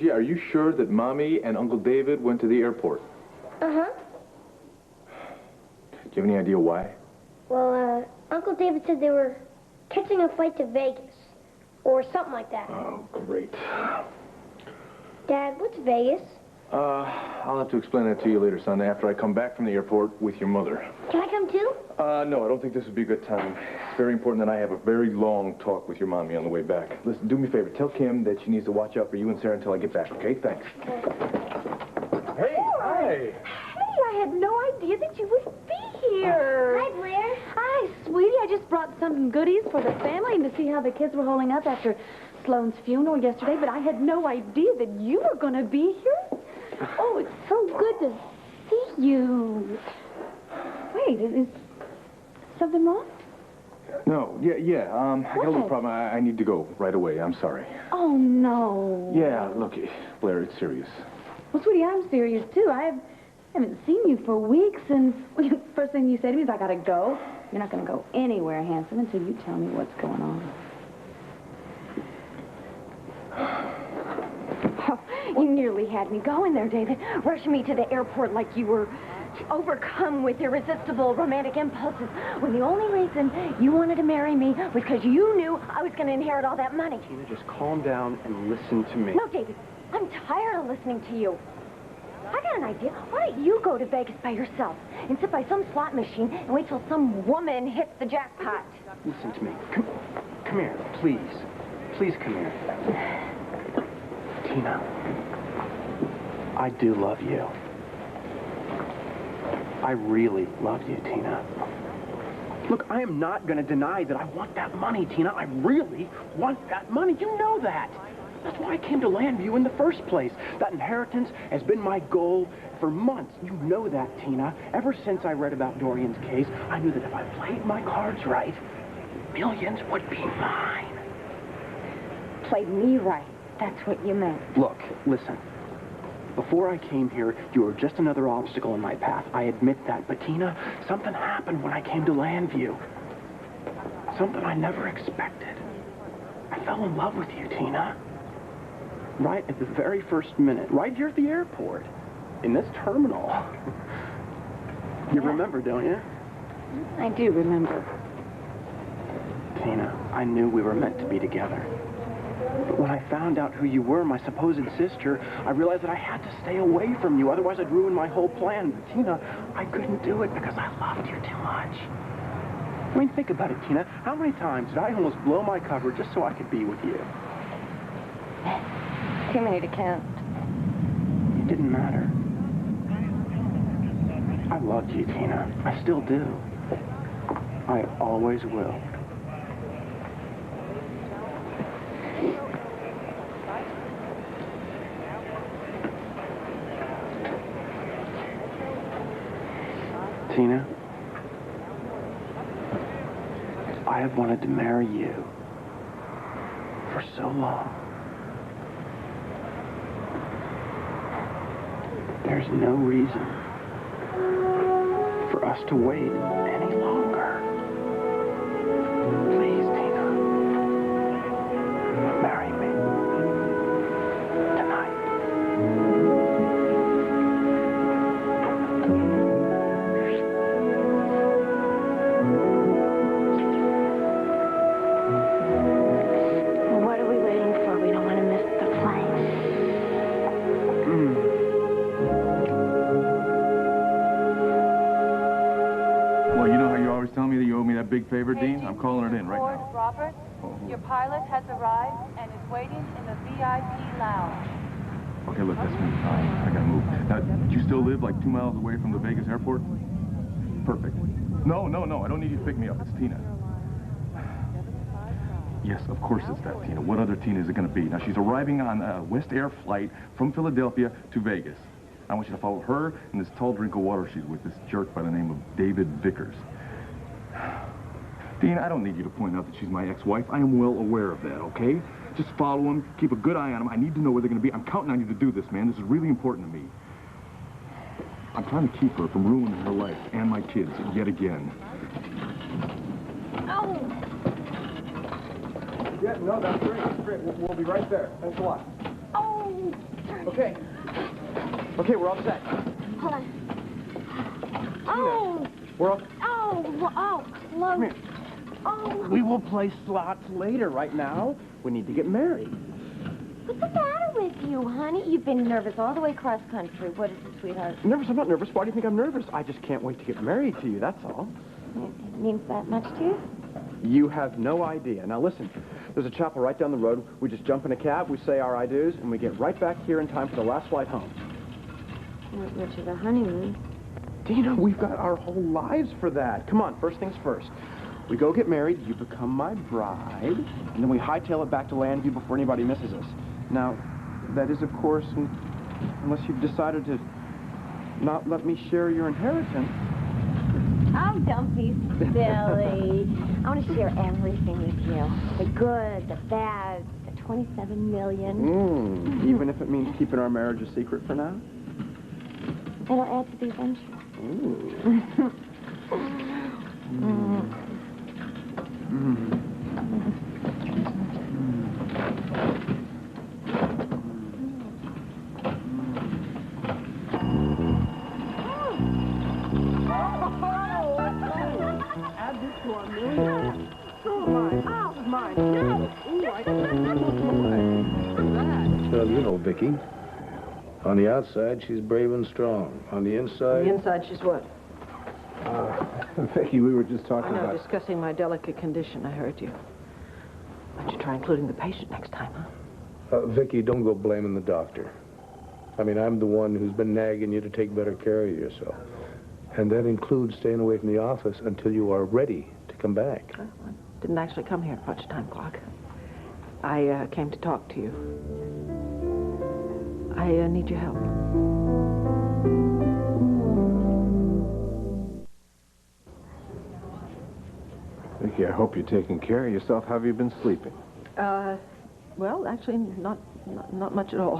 Gigi, are you sure that Mommy and Uncle David went to the airport? Uh-huh. Do you have any idea why? Well, Uncle David said they were catching a flight to Vegas. Or something like that. Oh, great. Dad, what's Vegas? I'll have to explain that to you later, son, after I come back from the airport with your mother. Can I come too? No, I don't think this would be a good time. It's very important that I have a very long talk with your mommy on the way back. Listen, do me a favor. Tell Kim that she needs to watch out for you and Sarah until I get back, okay? Thanks. Hey, hi. Hey, I had no idea that you would be here. Hi, Blair. Hi, sweetie. I just brought some goodies for the family and to see how the kids were holding up after Sloane's funeral yesterday, but I had no idea that you were going to be here. Oh, it's so good to see you. Wait, is something wrong? No, I got a little problem. I need to go right away. I'm sorry. Oh, no. Yeah, look, Blair, it's serious. Well, sweetie, I'm serious, too. I haven't seen you for weeks, and first thing you say to me is, I gotta go. You're not gonna go anywhere, handsome, until you tell me what's going on. Oh, you nearly had me going there, David. Rushing me to the airport like you were overcome with irresistible romantic impulses, when the only reason you wanted to marry me was because you knew I was going to inherit all that money. Tina, just calm down and listen to me. No, David, I'm tired of listening to you. I got an idea. Why don't you go to Vegas by yourself and sit by some slot machine and wait till some woman hits the jackpot? Listen to me. Come here, please. Please come here. Tina, I do love you. I really love you, Tina. Look, I am not going to deny that I want that money, Tina. I really want that money. You know that. That's why I came to Landview in the first place. That inheritance has been my goal for months. You know that, Tina. Ever since I read about Dorian's case, I knew that if I played my cards right, millions would be mine. Played me right. That's what you meant. Look, listen. Before I came here, you were just another obstacle in my path. I admit that. But, Tina, something happened when I came to Landview. Something I never expected. I fell in love with you, Tina. Right at the very first minute. Right here at the airport. In this terminal. You remember, don't you? I do remember. Tina, I knew we were meant to be together. But when I found out who you were, my supposed sister, I realized that I had to stay away from you. Otherwise, I'd ruin my whole plan. But, Tina, I couldn't do it because I loved you too much. I mean, think about it, Tina. How many times did I almost blow my cover just so I could be with you? Too many to count. It didn't matter. I loved you, Tina. I still do. I always will. Tina, I have wanted to marry you for so long. There's no reason for us to wait any longer. Please, Tina, marry me tonight. What are we waiting for? We don't want to miss the flight. Well, you know how you always tell me that you owe me that big favor, Dean? I'm calling it in right now. Robert, your pilot has arrived and is waiting in the VIP lounge. Okay, look, that's me. I gotta move. Now, do you still live like 2 miles away from the Vegas airport? Perfect. No, I don't need you to pick me up. It's Tina. Yes, of course it's that Tina. What other Tina is it gonna be? Now, she's arriving on a West Air flight from Philadelphia to Vegas. I want you to follow her and this tall drink of water she's with, this jerk by the name of David Vickers. Dean, I don't need you to point out that she's my ex-wife. I am well aware of that, okay? Just follow them, keep a good eye on them. I need to know where they're going to be. I'm counting on you to do this, man. This is really important to me. I'm trying to keep her from ruining her life and my kids yet again. Oh! Yeah, no, that's great. That's great. We'll be right there. Thanks a lot. Oh! Okay. Okay, we're all set. Hold on. Oh! We're all... Oh, close. Come here. Oh, We will play slots later. Right now, we need to get married. What's the matter with you, honey? You've been nervous all the way cross country. What is it, sweetheart? Nervous? I'm not nervous. Why do you think I'm nervous? I just can't wait to get married to you, that's all. It means that much to you? You have no idea. Now listen, there's a chapel right down the road. We just jump in a cab, we say our I-dos, and we get right back here in time for the last flight home. Not much of a honeymoon. Dina, we've got our whole lives for that. Come on, first things first. We go get married, you become my bride, and then we hightail it back to Landview before anybody misses us. Now, that is, of course, unless you've decided to not let me share your inheritance. Oh, don't be silly. I want to share everything with you. The good, the bad, the 27 million. Even if it means keeping our marriage a secret for now? It'll add to the adventure. Add this to our million. Oh, mine. No. Well, you know, Vicky. On the outside, she's brave and strong. On the inside... The inside, she's what? Vicky, we were just talking I know, about... discussing my delicate condition. I heard you. Why don't you try including the patient next time, huh? Vicky, don't go blaming the doctor. I mean, I'm the one who's been nagging you to take better care of yourself. And that includes staying away from the office until you are ready to come back. I didn't actually come here to punch a time clock. I came to talk to you. I need your help. Vicky, I hope you're taking care of yourself. How have you been sleeping? Well, actually, not much at all.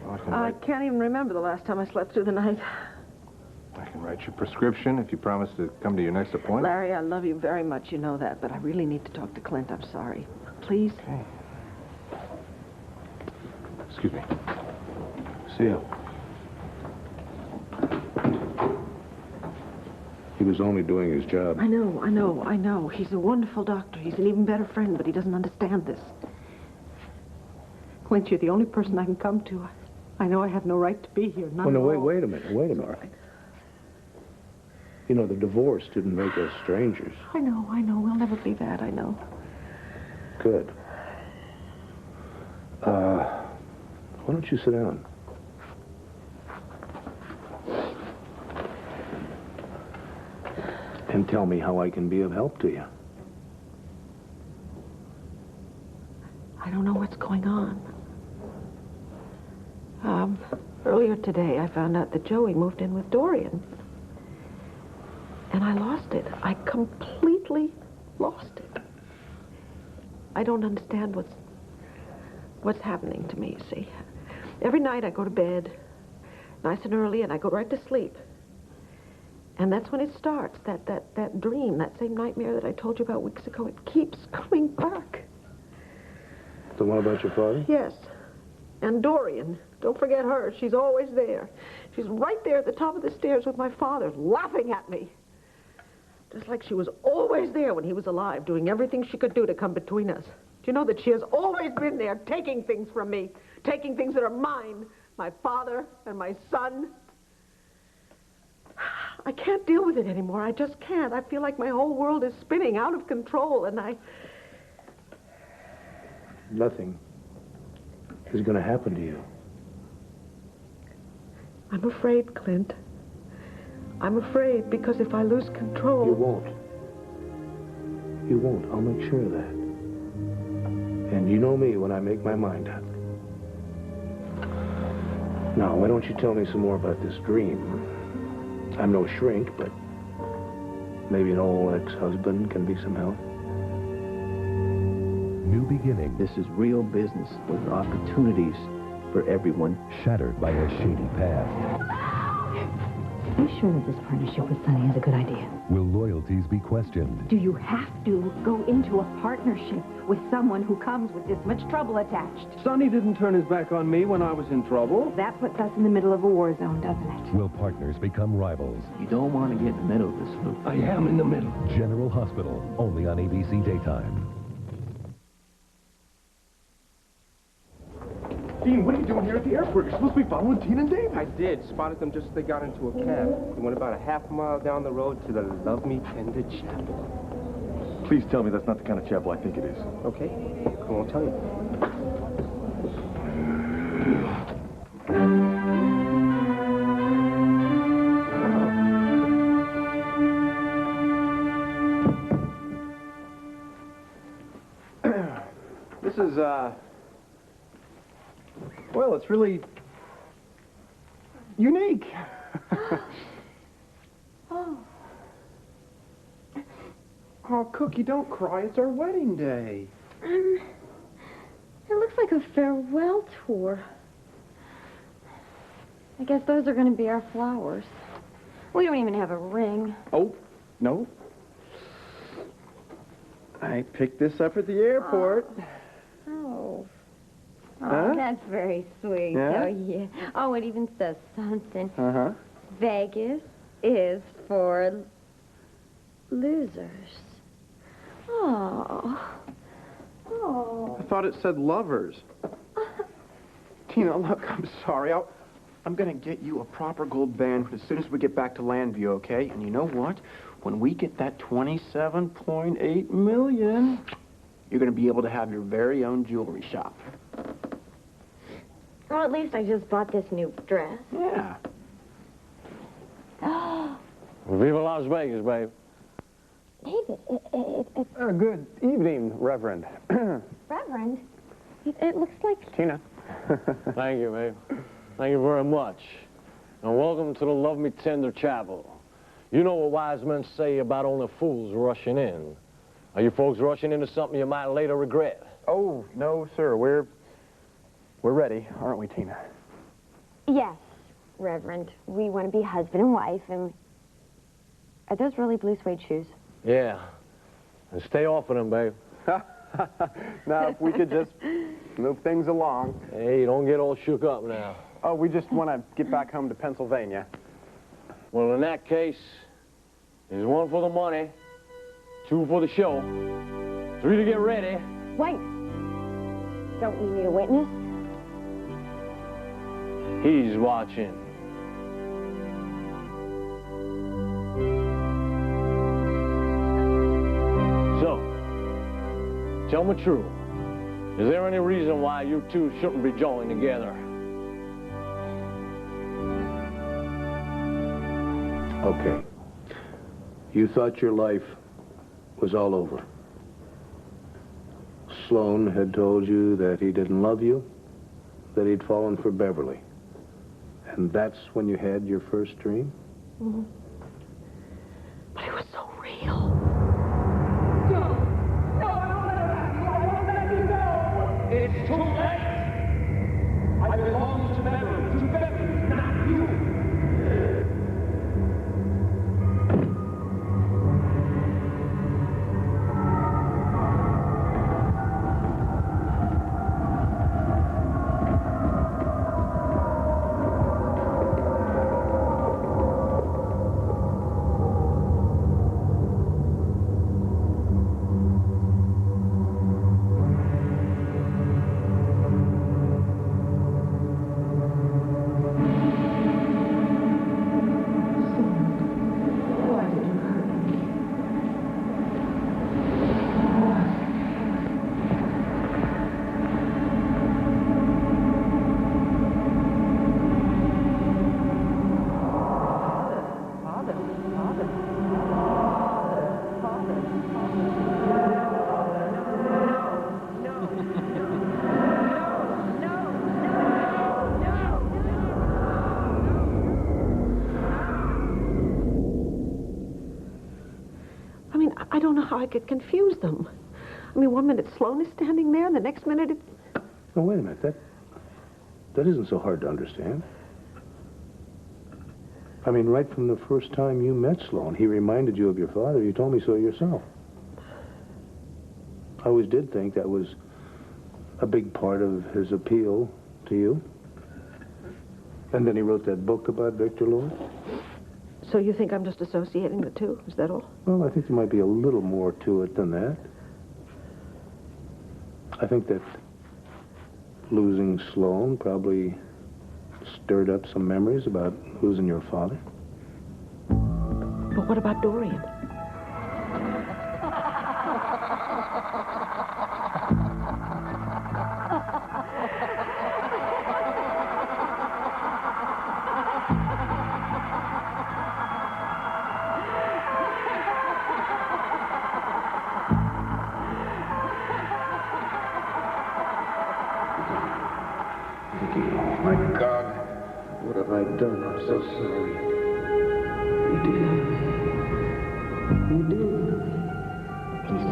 Well, I can't even remember the last time I slept through the night. I can write your prescription if you promise to come to your next appointment. Larry, I love you very much, you know that, but I really need to talk to Clint. I'm sorry. Please? Okay. Excuse me. See ya. He was only doing his job. I know. He's a wonderful doctor. He's an even better friend, but he doesn't understand this. Clint, you're the only person I can come to. I know I have no right to be here. None Oh, no, at all. wait a minute. All right. You know, the divorce didn't make us strangers. I know. We'll never be that, I know. Good. Why don't you sit down? And tell me how I can be of help to you. I don't know what's going on. Earlier today, I found out that Joey moved in with Dorian. And I lost it. I completely lost it. I don't understand what's happening to me, you see. Every night I go to bed, nice and early, and I go right to sleep. And that's when it starts, that dream, that same nightmare that I told you about weeks ago. It keeps coming back. The one about your father? Yes. And Dorian, don't forget her. She's always there. She's right there at the top of the stairs with my father, laughing at me. Just like she was always there when he was alive, doing everything she could do to come between us. Do you know that she has always been there, taking things from me, taking things that are mine, my father and my son? I can't deal with it anymore. I just can't. I feel like my whole world is spinning out of control, and Nothing is going to happen to you. I'm afraid, Clint. I'm afraid because if I lose control... You won't. You won't. I'll make sure of that. And you know me when I make my mind up. Now, why don't you tell me some more about this dream? I'm no shrink, but maybe an old ex-husband can be some help. New beginning. This is real business with opportunities for everyone. Shattered by a shady path. Are you sure that this partnership with Sonny is a good idea? Will loyalties be questioned? Do you have to go into a partnership with someone who comes with this much trouble attached? Sonny didn't turn his back on me when I was in trouble. That puts us in the middle of a war zone, doesn't it? Will partners become rivals? You don't want to get in the middle of this, Luke. I am in the middle. General Hospital, only on ABC Daytime. Dean, what are you doing here at the airport? You're supposed to be following Tina and David. I did. Spotted them just as they got into a cab. They went about a half mile down the road to the Love Me Tender Chapel. Please tell me that's not the kind of chapel I think it is. Okay, I won't tell you. This is, well, it's really unique. Oh. Oh, Cookie, don't cry. It's our wedding day. It looks like a farewell tour. I guess those are going to be our flowers. We don't even have a ring. Oh, no. I picked this up at the airport. Oh. Huh? That's very sweet. Yeah? Oh, yeah. Oh, it even says something. Uh-huh. Vegas is for losers. Oh. Oh. I thought it said lovers. Tina, look, I'm sorry. I'm going to get you a proper gold band as soon as we get back to Landview, okay? And you know what? When we get that $27.8 million, you're going to be able to have your very own jewelry shop. Well, at least I just bought this new dress. Yeah. Viva Las Vegas, babe. David, Good evening, Reverend. Reverend, it looks like... Tina. Thank you, babe. Thank you very much. And welcome to the Love Me Tender Chapel. You know what wise men say about only fools rushing in. Are you folks rushing into something you might later regret? Oh, no, sir. We're ready, aren't we, Tina? Yes, Reverend. We want to be husband and wife, and... Are those really blue suede shoes? Yeah. And stay off of them, babe. Now, if we could just move things along. Hey, don't get all shook up now. Oh, we just want to get back home to Pennsylvania. Well, in that case, there's 1 for the money, 2 for the show, 3 to get ready. Wait. Don't you need a witness? He's watching. So, tell me true. Is there any reason why you two shouldn't be joined together? Okay. You thought your life was all over. Sloan had told you that he didn't love you, that he'd fallen for Beverly. And that's when you had your first dream? Mm-hmm. But it was so real. It's too late. I belong to Beverly, not you. I don't know how I could confuse them. I mean, 1 minute Sloan is standing there, and the next minute it's... Oh, wait a minute. That isn't so hard to understand. I mean, right from the first time you met Sloan, he reminded you of your father. You told me so yourself. I always did think that was a big part of his appeal to you. And then he wrote that book about Victor Lord. So you think I'm just associating the two? Is that all? Well, I think there might be a little more to it than that. I think that losing Sloan probably stirred up some memories about losing your father. But what about Dorian? My God, what have I done? I'm so sorry. You do. You do. Please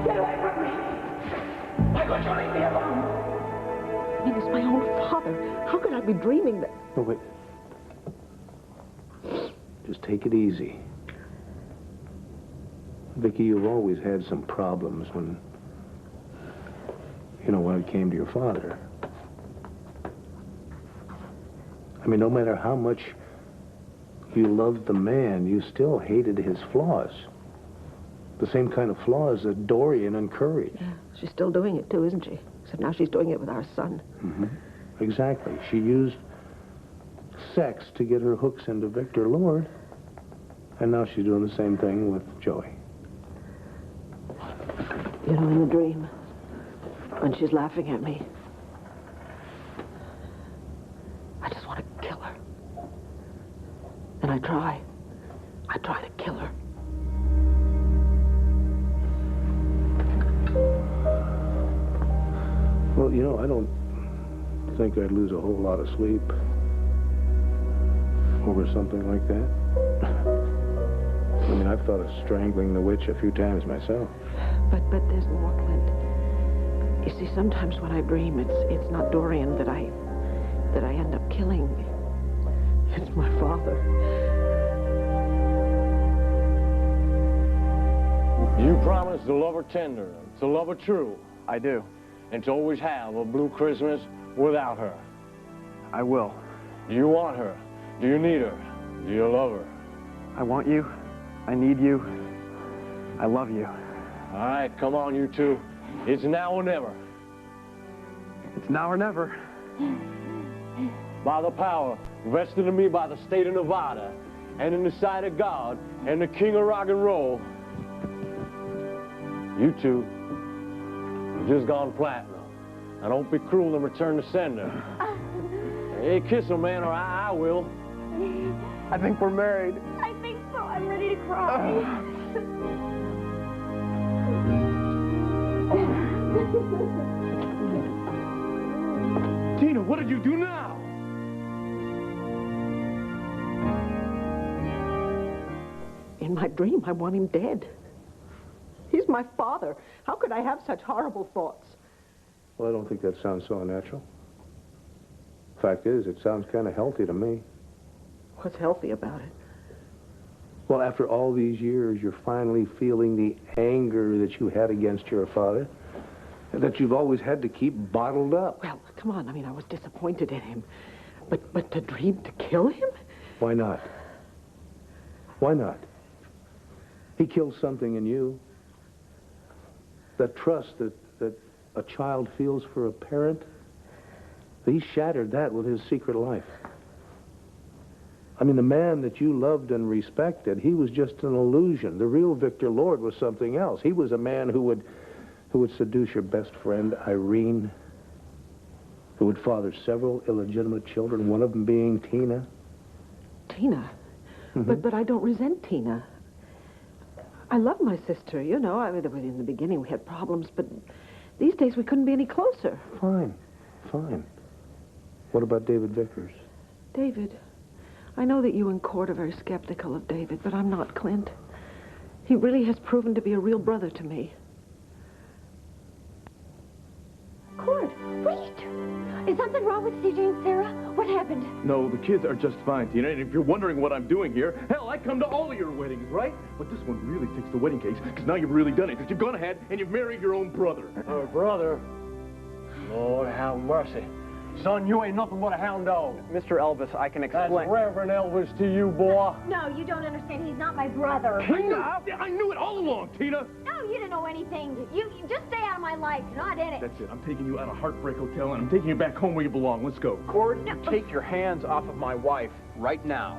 Get away from me! Why couldn't you leave me alone? I mean, it's my own father. How could I be dreaming that? No, wait. Just take it easy. Vicky, you've always had some problems when it came to your father. I mean, no matter how much you loved the man, you still hated his flaws. The same kind of flaws that Dorian encouraged. Yeah, she's still doing it too, isn't she? Except now she's doing it with our son. Mm-hmm. Exactly. She used sex to get her hooks into Victor Lord, and now she's doing the same thing with Joey. You know, in the dream, when she's laughing at me, I just want to kill her. And I try to kill her. Well, I don't think I'd lose a whole lot of sleep over something like that. I mean, I've thought of strangling the witch a few times myself. But there's more, Clint. You see, sometimes when I dream, it's not Dorian that I end up killing. It's my father. You promised to love her tender, to love her true. I do. And to always have a blue Christmas without her. I will. Do you want her? Do you need her? Do you love her? I want you. I need you. I love you. All right, come on, you two. It's now or never. It's now or never. By the power vested in me by the state of Nevada, and in the sight of God, and the king of rock and roll, you two have just gone platinum. Now don't be cruel and return the sender. Hey, kiss her, man, or I will. I think we're married. I think so. I'm ready to cry. Tina, what did you do now? In my dream, I want him dead. He's my father. How could I have such horrible thoughts? Well, I don't think that sounds so unnatural. Fact is, it sounds kind of healthy to me. What's healthy about it? Well, after all these years, you're finally feeling the anger that you had against your father, that you've always had to keep bottled up. Well, come on. I mean, I was disappointed in him. But to dream to kill him? Why not? Why not? He killed something in you. That trust that a child feels for a parent, he shattered that with his secret life. I mean, the man that you loved and respected, he was just an illusion. The real Victor Lord was something else. He was a man who would seduce your best friend, Irene, who would father several illegitimate children, one of them being Tina. Tina? Mm-hmm. But I don't resent Tina. I love my sister, you know. I mean, in the beginning we had problems, but these days we couldn't be any closer. Fine. What about David Vickers? David? I know that you in court are very skeptical of David, but I'm not, Clint. He really has proven to be a real brother to me. Cord, wait! Is something wrong with CJ and Sarah? What happened? No, the kids are just fine, Tina. And if you're wondering what I'm doing here, hell, I come to all of your weddings, right? But this one really takes the wedding cakes, because now you've really done it. You've gone ahead and you've married your own brother. Her brother? Lord have mercy. Son, you ain't nothing but a hound dog. Mr. Elvis, I can explain. That's Reverend Elvis to you, boy. No, you don't understand. He's not my brother. Tina! I knew it all along, Tina! No, you didn't know anything. You just stay out of my life. You're not in it. That's it. I'm taking you out of Heartbreak Hotel, and I'm taking you back home where you belong. Let's go. Cord, you take your hands off of my wife right now.